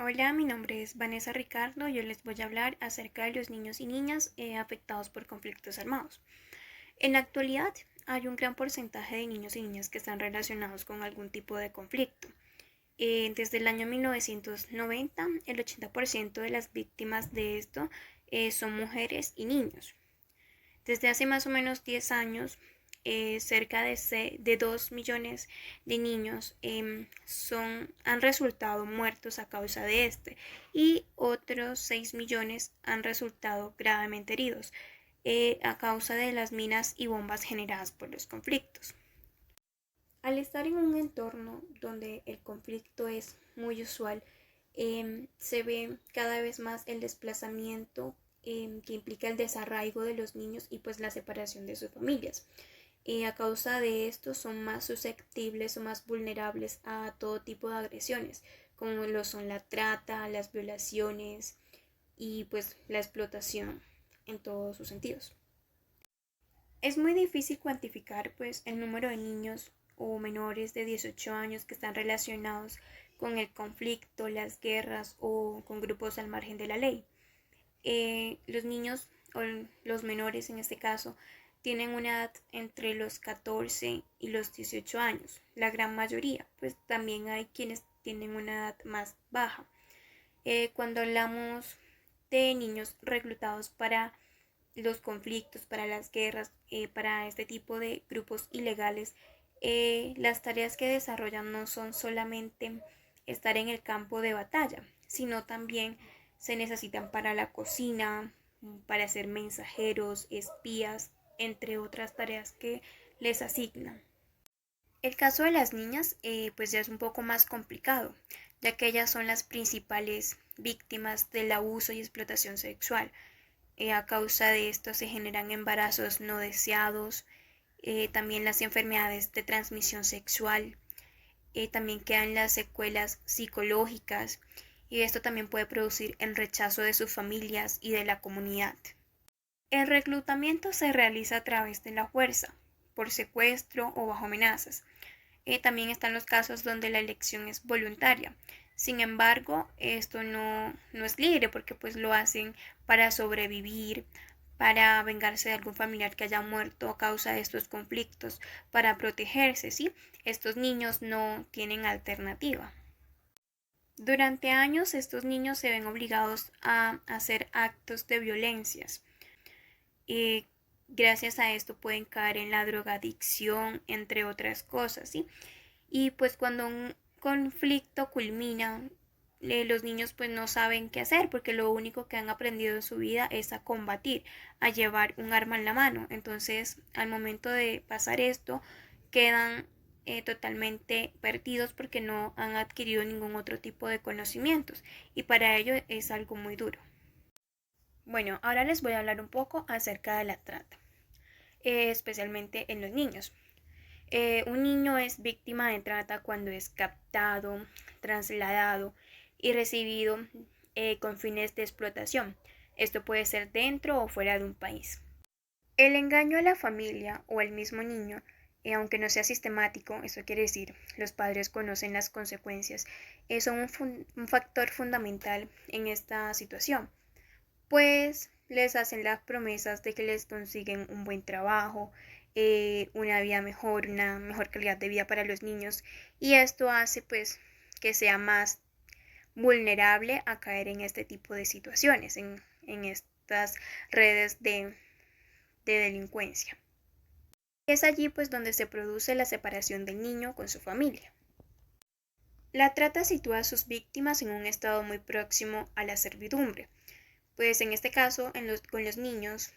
Hola, mi nombre es Vanessa Ricardo. Yo les voy a hablar acerca de los niños y niñas afectados por conflictos armados. En la actualidad, hay un gran porcentaje de niños y niñas que están relacionados con algún tipo de conflicto. Desde el año 1990, el 80% de las víctimas de esto son mujeres y niños. Desde hace más o menos 10 años, cerca de 2 millones de niños han resultado muertos a causa de este y otros 6 millones han resultado gravemente heridos a causa de las minas y bombas generadas por los conflictos. Al estar en un entorno donde el conflicto es muy usual, se ve cada vez más el desplazamiento que implica el desarraigo de los niños y pues la separación de sus familias. A causa de esto son más susceptibles o más vulnerables a todo tipo de agresiones, como lo son la trata, las violaciones y pues la explotación en todos sus sentidos. Es muy difícil cuantificar pues el número de niños o menores de 18 años que están relacionados con el conflicto, las guerras o con grupos al margen de la ley. Los niños o los menores en este caso tienen una edad entre los 14 y los 18 años, la gran mayoría, pues también hay quienes tienen una edad más baja. Cuando hablamos de niños reclutados para los conflictos, para las guerras, para este tipo de grupos ilegales, las tareas que desarrollan no son solamente estar en el campo de batalla, sino también se necesitan para la cocina, para ser mensajeros, espías, entre otras tareas que les asignan. El caso de las niñas pues ya es un poco más complicado, ya que ellas son las principales víctimas del abuso y explotación sexual. A causa de esto se generan embarazos no deseados, también las enfermedades de transmisión sexual, también quedan las secuelas psicológicas y esto también puede producir el rechazo de sus familias y de la comunidad. El reclutamiento se realiza a través de la fuerza, por secuestro o bajo amenazas. También están los casos donde la elección es voluntaria. Sin embargo, esto no es libre porque pues lo hacen para sobrevivir, para vengarse de algún familiar que haya muerto a causa de estos conflictos, para protegerse, ¿sí? Estos niños no tienen alternativa. Durante años estos niños se ven obligados a hacer actos de violencias. Y gracias a esto pueden caer en la drogadicción, entre otras cosas, ¿sí? Y pues cuando un conflicto culmina, los niños pues no saben qué hacer porque lo único que han aprendido en su vida es a combatir, a llevar un arma en la mano. Entonces, al momento de pasar esto, quedan totalmente perdidos porque no han adquirido ningún otro tipo de conocimientos y para ello es algo muy duro. Bueno, ahora les voy a hablar un poco acerca de la trata, especialmente en los niños. Un niño es víctima de trata cuando es captado, trasladado y recibido con fines de explotación. Esto puede ser dentro o fuera de un país. El engaño a la familia o al mismo niño, aunque no sea sistemático, eso quiere decir, los padres conocen las consecuencias, son un factor fundamental en esta situación, pues les hacen las promesas de que les consiguen un buen trabajo, una vida mejor, una mejor calidad de vida para los niños y esto hace pues que sea más vulnerable a caer en este tipo de situaciones, en estas redes de delincuencia. Es allí pues donde se produce la separación del niño con su familia. La trata sitúa a sus víctimas en un estado muy próximo a la servidumbre, pues en este caso con los niños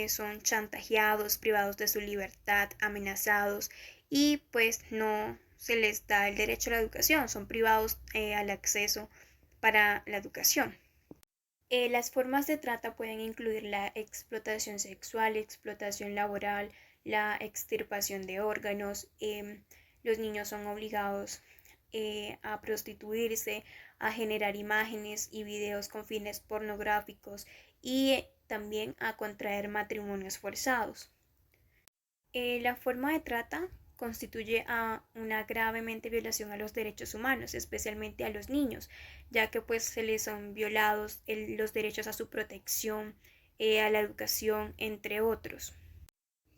son chantajeados, privados de su libertad, amenazados y pues no se les da el derecho a la educación, son privados al acceso para la educación. Las formas de trata pueden incluir la explotación sexual, explotación laboral, la extirpación de órganos. Los niños son obligados a prostituirse, a generar imágenes y videos con fines pornográficos y también a contraer matrimonios forzados. La forma de trata constituye una gravemente violación a los derechos humanos, especialmente a los niños, ya que pues se les son violados los derechos a su protección, a la educación, entre otros.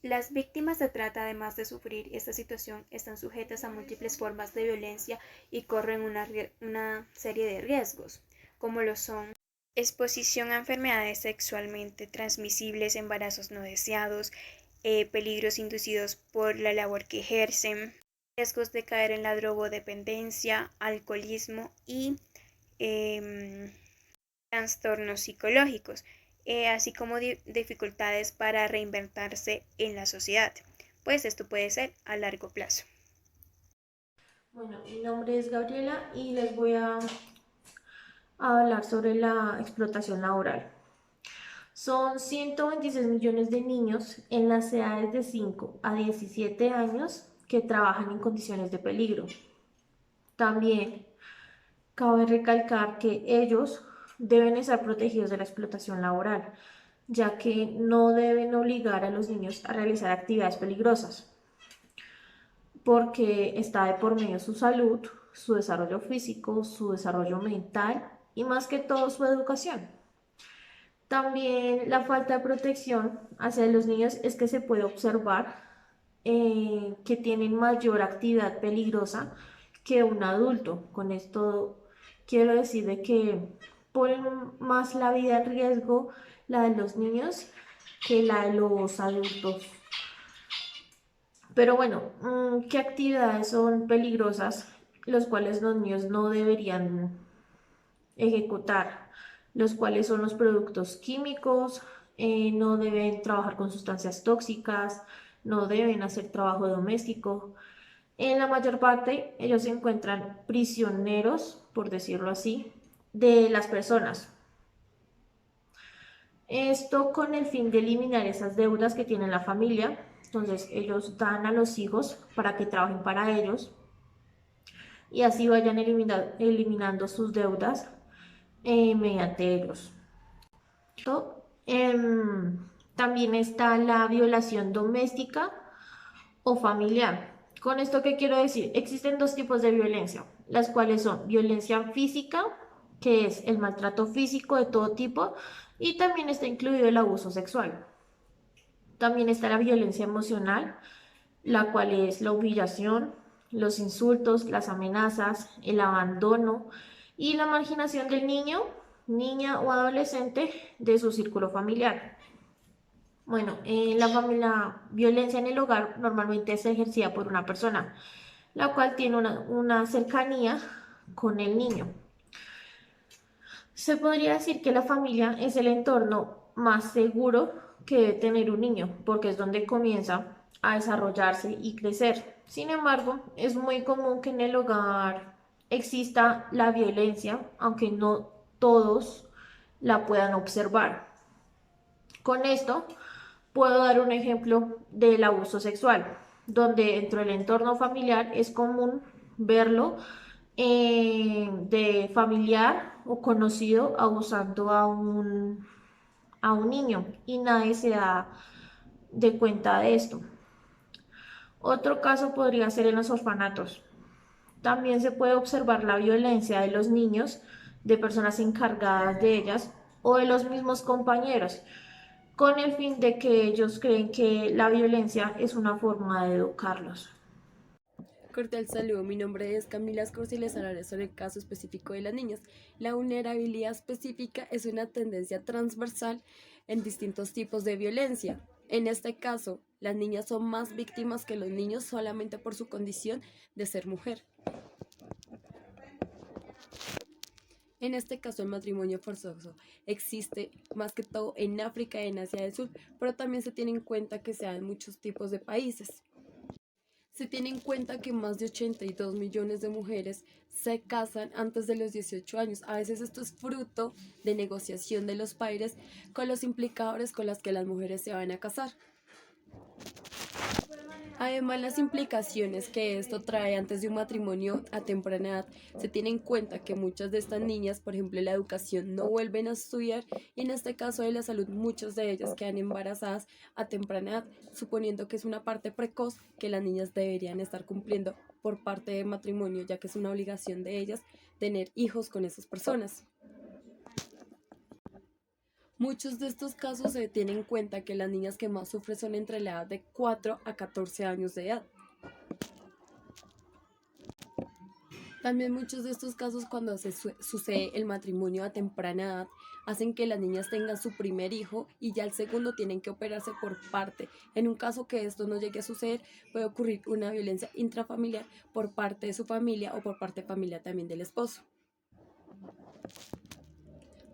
Las víctimas de trata, además de sufrir esta situación, están sujetas a múltiples formas de violencia y corren una serie de riesgos, como lo son exposición a enfermedades sexualmente transmisibles, embarazos no deseados, peligros inducidos por la labor que ejercen, riesgos de caer en la drogodependencia, alcoholismo y trastornos psicológicos, así como dificultades para reinventarse en la sociedad, pues esto puede ser a largo plazo. Bueno, mi nombre es Gabriela y les voy a hablar sobre la explotación laboral. Son 126 millones de niños en las edades de 5 a 17 años que trabajan en condiciones de peligro. También cabe recalcar que ellos deben estar protegidos de la explotación laboral, ya que no deben obligar a los niños a realizar actividades peligrosas, porque está de por medio su salud, su desarrollo físico, su desarrollo mental y más que todo su educación. También la falta de protección hacia los niños es que se puede observar que tienen mayor actividad peligrosa que un adulto. Con esto quiero decir de que ponen más la vida en riesgo la de los niños que la de los adultos. Pero bueno, ¿qué actividades son peligrosas, los cuales los niños no deberían ejecutar? Los cuales son los productos químicos, no deben trabajar con sustancias tóxicas, no deben hacer trabajo doméstico. En la mayor parte, ellos se encuentran prisioneros, por decirlo así, de las personas. Esto con el fin de eliminar esas deudas que tiene la familia. Entonces ellos dan a los hijos para que trabajen para ellos y así vayan eliminando sus deudas mediante ellos. También está la violación doméstica o familiar. ¿Con esto qué quiero decir? Existen dos tipos de violencia, las cuales son violencia física, que es el maltrato físico de todo tipo, y también está incluido el abuso sexual. También está la violencia emocional, la cual es la humillación, los insultos, las amenazas, el abandono y la marginación del niño, niña o adolescente de su círculo familiar. Bueno, la violencia en el hogar normalmente es ejercida por una persona, la cual tiene una cercanía con el niño. Se podría decir que la familia es el entorno más seguro que debe tener un niño, porque es donde comienza a desarrollarse y crecer. Sin embargo, es muy común que en el hogar exista la violencia, aunque no todos la puedan observar. Con esto, puedo dar un ejemplo del abuso sexual, donde dentro del entorno familiar es común verlo de familiar o conocido abusando a un niño y nadie se da de cuenta de esto. Otro caso podría ser en los orfanatos. También se puede observar la violencia de los niños, de personas encargadas de ellas o de los mismos compañeros, con el fin de que ellos creen que la violencia es una forma de educarlos. Cordial saludo, mi nombre es Camila Escorza y les hablaré sobre el caso específico de las niñas. La vulnerabilidad específica es una tendencia transversal en distintos tipos de violencia. En este caso, las niñas son más víctimas que los niños solamente por su condición de ser mujer. En este caso, el matrimonio forzoso existe más que todo en África y en Asia del Sur, pero también se tiene en cuenta que se da en muchos tipos de países. Se tiene en cuenta que más de 82 millones de mujeres se casan antes de los 18 años. A veces esto es fruto de negociación de los padres con los implicadores con los que las mujeres se van a casar. Además, las implicaciones que esto trae antes de un matrimonio a temprana edad, se tiene en cuenta que muchas de estas niñas, por ejemplo, la educación no vuelven a estudiar y en este caso de la salud, muchas de ellas quedan embarazadas a temprana edad, suponiendo que es una parte precoz que las niñas deberían estar cumpliendo por parte del matrimonio, ya que es una obligación de ellas tener hijos con esas personas. Muchos de estos casos se tienen en cuenta que las niñas que más sufren son entre la edad de 4 a 14 años de edad. También muchos de estos casos cuando sucede el matrimonio a temprana edad hacen que las niñas tengan su primer hijo y ya el segundo tienen que operarse por parte. En un caso que esto no llegue a suceder, puede ocurrir una violencia intrafamiliar por parte de su familia o por parte de familia también del esposo.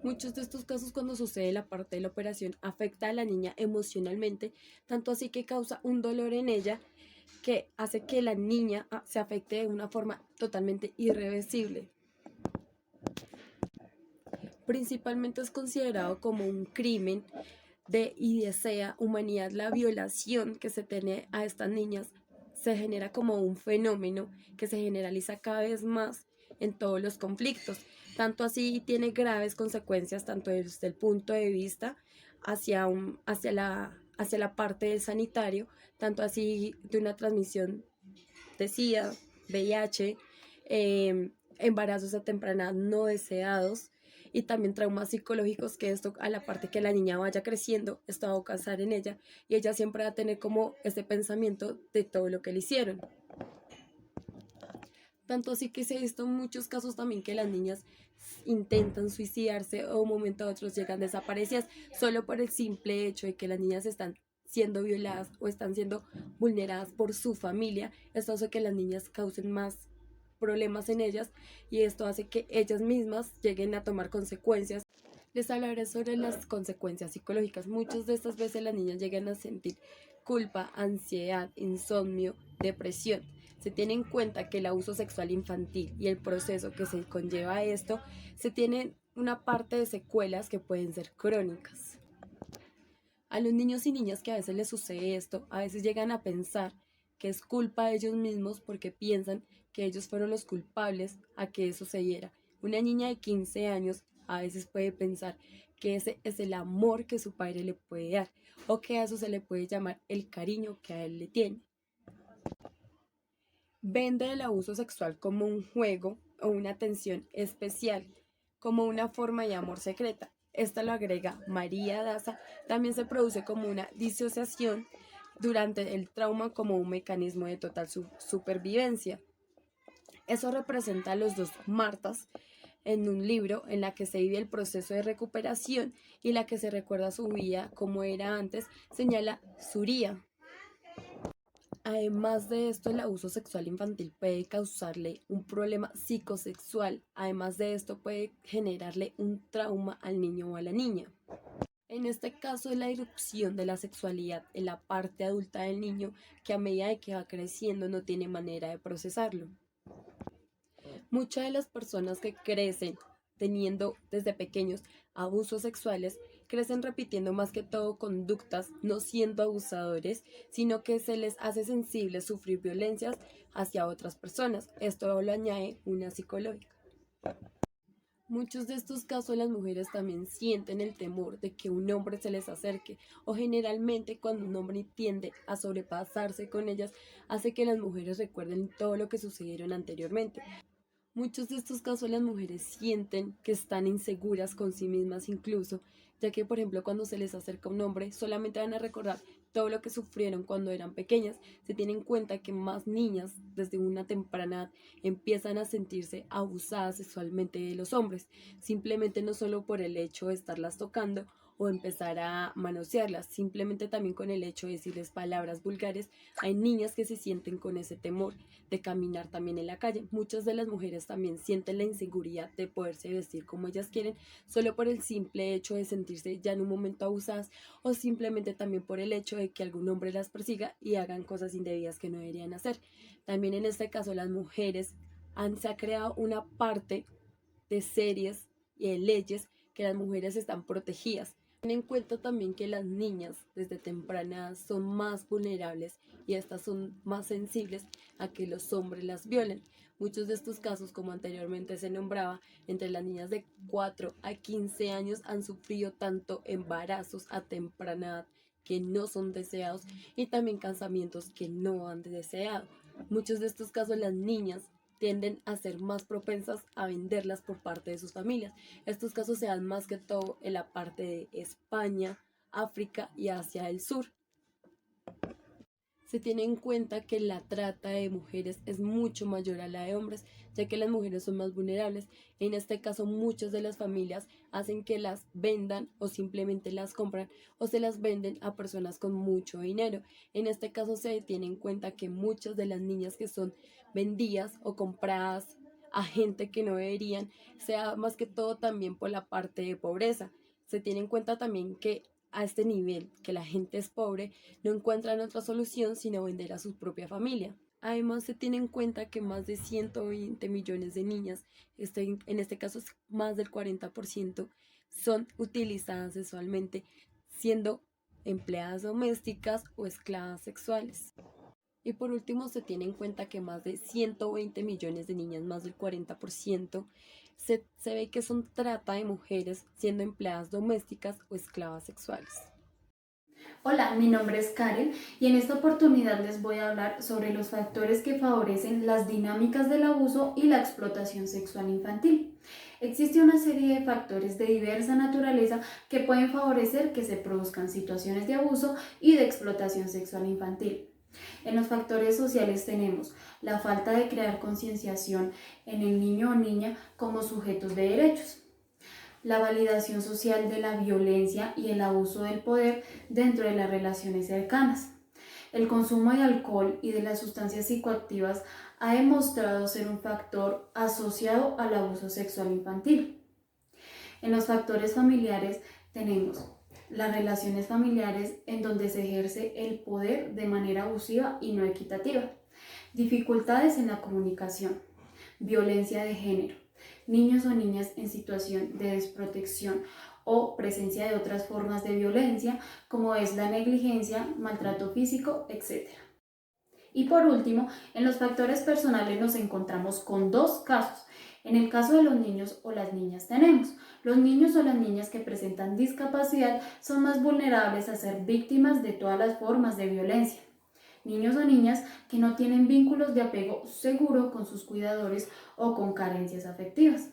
Muchos de estos casos cuando sucede la parte de la operación afecta a la niña emocionalmente, tanto así que causa un dolor en ella que hace que la niña se afecte de una forma totalmente irreversible. Principalmente es considerado como un crimen y desea humanidad la violación que se tiene a estas niñas. Se genera como un fenómeno que se generaliza cada vez más en todos los conflictos. Tanto así tiene graves consecuencias, tanto desde el punto de vista hacia la parte del sanitario, tanto así de una transmisión de SIDA, VIH, embarazos a temprana edad no deseados y también traumas psicológicos que esto a la parte que la niña vaya creciendo, esto va a causar en ella y ella siempre va a tener como ese pensamiento de todo lo que le hicieron. Tanto así que se ha visto en muchos casos también que las niñas intentan suicidarse o de un momento a otro llegan desaparecidas solo por el simple hecho de que las niñas están siendo violadas o están siendo vulneradas por su familia. Esto hace que las niñas causen más problemas en ellas y esto hace que ellas mismas lleguen a tomar consecuencias. Les hablaré sobre las consecuencias psicológicas. Muchas de estas veces las niñas llegan a sentir culpa, ansiedad, insomnio, depresión. Se tiene en cuenta que el abuso sexual infantil y el proceso que se conlleva a esto, se tienen una parte de secuelas que pueden ser crónicas. A los niños y niñas que a veces les sucede esto, a veces llegan a pensar que es culpa de ellos mismos porque piensan que ellos fueron los culpables a que eso se diera. Una niña de 15 años a veces puede pensar que ese es el amor que su padre le puede dar o que a eso se le puede llamar el cariño que a él le tiene. Vende el abuso sexual como un juego o una atención especial, como una forma de amor secreta. Esta lo agrega María Daza. También se produce como una disociación durante el trauma como un mecanismo de total supervivencia. Eso representa a los dos Martas en un libro en la que se vive el proceso de recuperación y la que se recuerda su vida como era antes, señala Suría. Además de esto, el abuso sexual infantil puede causarle un problema psicosexual. Además de esto, puede generarle un trauma al niño o a la niña. En este caso es la irrupción de la sexualidad en la parte adulta del niño que a medida de que va creciendo no tiene manera de procesarlo. Muchas de las personas que crecen teniendo desde pequeños abusos sexuales crecen repitiendo más que todo conductas, no siendo abusadores, sino que se les hace sensible sufrir violencias hacia otras personas. Esto lo añade una psicológica. Muchos de estos casos las mujeres también sienten el temor de que un hombre se les acerque o generalmente cuando un hombre tiende a sobrepasarse con ellas hace que las mujeres recuerden todo lo que sucedieron anteriormente. Muchos de estos casos las mujeres sienten que están inseguras con sí mismas incluso, ya que por ejemplo cuando se les acerca un hombre solamente van a recordar todo lo que sufrieron cuando eran pequeñas. Se tiene en cuenta que más niñas desde una temprana edad empiezan a sentirse abusadas sexualmente de los hombres, simplemente no solo por el hecho de estarlas tocando o empezar a manosearlas, simplemente también con el hecho de decirles palabras vulgares. Hay niñas que se sienten con ese temor de caminar también en la calle. Muchas de las mujeres también sienten la inseguridad de poderse vestir como ellas quieren, solo por el simple hecho de sentirse ya en un momento abusadas o simplemente también por el hecho de que algún hombre las persiga y hagan cosas indebidas que no deberían hacer. También en este caso las mujeres se ha creado una parte de series y de leyes que las mujeres están protegidas. Ten en cuenta también que las niñas desde temprana edad son más vulnerables y estas son más sensibles a que los hombres las violen. Muchos de estos casos, como anteriormente se nombraba, entre las niñas de 4 a 15 años han sufrido tanto embarazos a temprana edad que no son deseados y también casamientos que no han deseado. Muchos de estos casos las niñas tienden a ser más propensas a venderlas por parte de sus familias. Estos casos se dan más que todo en la parte de España, África y Asia del Sur. Se tiene en cuenta que la trata de mujeres es mucho mayor a la de hombres, ya que las mujeres son más vulnerables. En este caso, muchas de las familias hacen que las vendan o simplemente las compran o se las venden a personas con mucho dinero. En este caso, se tiene en cuenta que muchas de las niñas que son vendidas o compradas a gente que no deberían, sea más que todo también por la parte de pobreza. Se tiene en cuenta también que a este nivel, que la gente es pobre, no encuentran otra solución sino vender a su propia familia. Además, se tiene en cuenta que más de 120 millones de niñas, en este caso es más del 40%, son utilizadas sexualmente, siendo empleadas domésticas o esclavas sexuales. Y por último, se tiene en cuenta que más de 120 millones de niñas, más del 40%, se ve que son trata de mujeres siendo empleadas domésticas o esclavas sexuales. Hola, mi nombre es Karen y en esta oportunidad les voy a hablar sobre los factores que favorecen las dinámicas del abuso y la explotación sexual infantil. Existe una serie de factores de diversa naturaleza que pueden favorecer que se produzcan situaciones de abuso y de explotación sexual infantil. En los factores sociales tenemos la falta de crear concienciación en el niño o niña como sujetos de derechos, la validación social de la violencia y el abuso del poder dentro de las relaciones cercanas. El consumo de alcohol y de las sustancias psicoactivas ha demostrado ser un factor asociado al abuso sexual infantil. En los factores familiares tenemos las relaciones familiares en donde se ejerce el poder de manera abusiva y no equitativa, dificultades en la comunicación, violencia de género, niños o niñas en situación de desprotección o presencia de otras formas de violencia como es la negligencia, maltrato físico, etc. Y por último, en los factores personales nos encontramos con dos casos. En el caso de los niños o las niñas tenemos, los niños o las niñas que presentan discapacidad son más vulnerables a ser víctimas de todas las formas de violencia. Niños o niñas que no tienen vínculos de apego seguro con sus cuidadores o con carencias afectivas.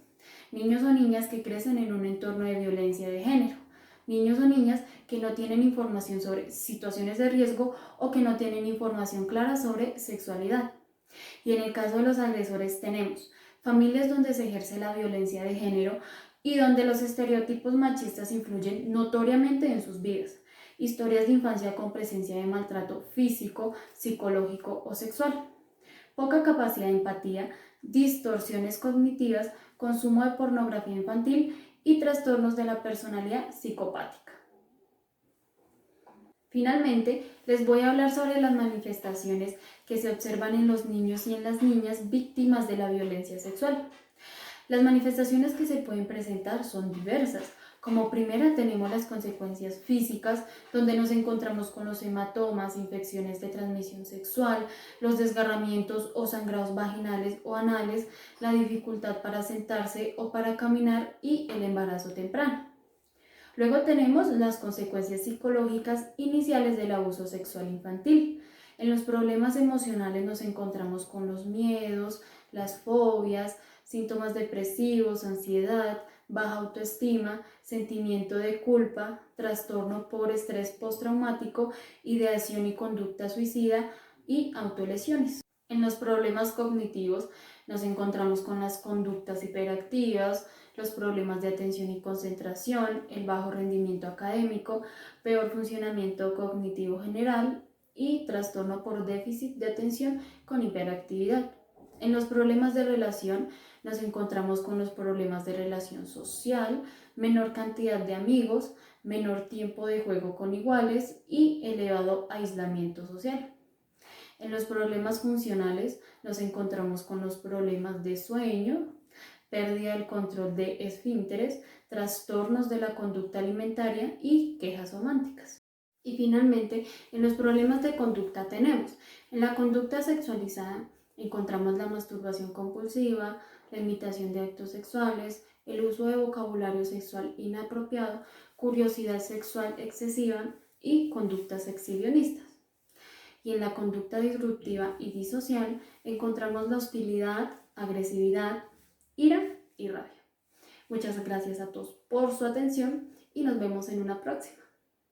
Niños o niñas que crecen en un entorno de violencia de género. Niños o niñas que no tienen información sobre situaciones de riesgo o que no tienen información clara sobre sexualidad. Y en el caso de los agresores tenemos familias donde se ejerce la violencia de género y donde los estereotipos machistas influyen notoriamente en sus vidas. Historias de infancia con presencia de maltrato físico, psicológico o sexual. Poca capacidad de empatía, distorsiones cognitivas, consumo de pornografía infantil y trastornos de la personalidad psicopática. Finalmente, les voy a hablar sobre las manifestaciones que se observan en los niños y en las niñas víctimas de la violencia sexual. Las manifestaciones que se pueden presentar son diversas. Como primera tenemos las consecuencias físicas, donde nos encontramos con los hematomas, infecciones de transmisión sexual, los desgarramientos o sangrados vaginales o anales, la dificultad para sentarse o para caminar y el embarazo temprano. Luego tenemos las consecuencias psicológicas iniciales del abuso sexual infantil. En los problemas emocionales nos encontramos con los miedos, las fobias, síntomas depresivos, ansiedad, baja autoestima, sentimiento de culpa, trastorno por estrés postraumático, ideación y conducta suicida y autolesiones. En los problemas cognitivos nos encontramos con las conductas hiperactivas, los problemas de atención y concentración, el bajo rendimiento académico, peor funcionamiento cognitivo general y trastorno por déficit de atención con hiperactividad. En los problemas de relación nos encontramos con los problemas de relación social, menor cantidad de amigos, menor tiempo de juego con iguales y elevado aislamiento social. En los problemas funcionales nos encontramos con los problemas de sueño, pérdida del control de esfínteres, trastornos de la conducta alimentaria y quejas románticas. Y finalmente, en los problemas de conducta tenemos, en la conducta sexualizada encontramos la masturbación compulsiva, la imitación de actos sexuales, el uso de vocabulario sexual inapropiado, curiosidad sexual excesiva y conductas exhibicionistas. Y en la conducta disruptiva y disocial encontramos la hostilidad, agresividad, ira y rabia. Muchas gracias a todos por su atención y nos vemos en una próxima.